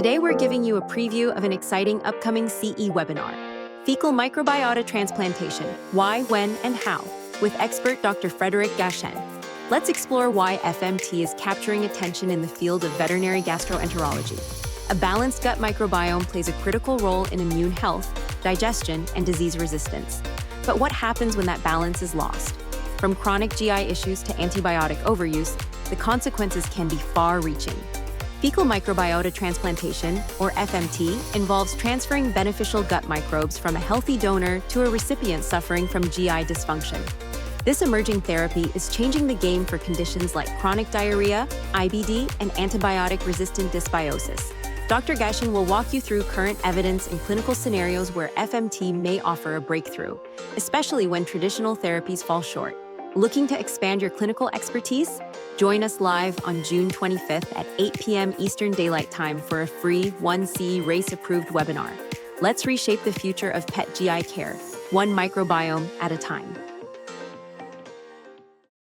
Today we're giving you a preview of an exciting upcoming CE webinar, Fecal Microbiota Transplantation, Why, When, and How, with expert Dr. Frederic Gaschen. Let's explore why FMT is capturing attention in the field of veterinary gastroenterology. A balanced gut microbiome plays a critical role in immune health, digestion, and disease resistance. But what happens when that balance is lost? From chronic GI issues to antibiotic overuse, the consequences can be far-reaching. Fecal microbiota transplantation, or FMT, involves transferring beneficial gut microbes from a healthy donor to a recipient suffering from GI dysfunction. This emerging therapy is changing the game for conditions like chronic diarrhea, IBD, and antibiotic-resistant dysbiosis. Dr. Gaschen will walk you through current evidence and clinical scenarios where FMT may offer a breakthrough, especially when traditional therapies fall short. Looking to expand your clinical expertise? Join us live on June 25th at 8 p.m. Eastern Daylight Time for a free 1C race-approved webinar. Let's reshape the future of pet GI care, one microbiome at a time.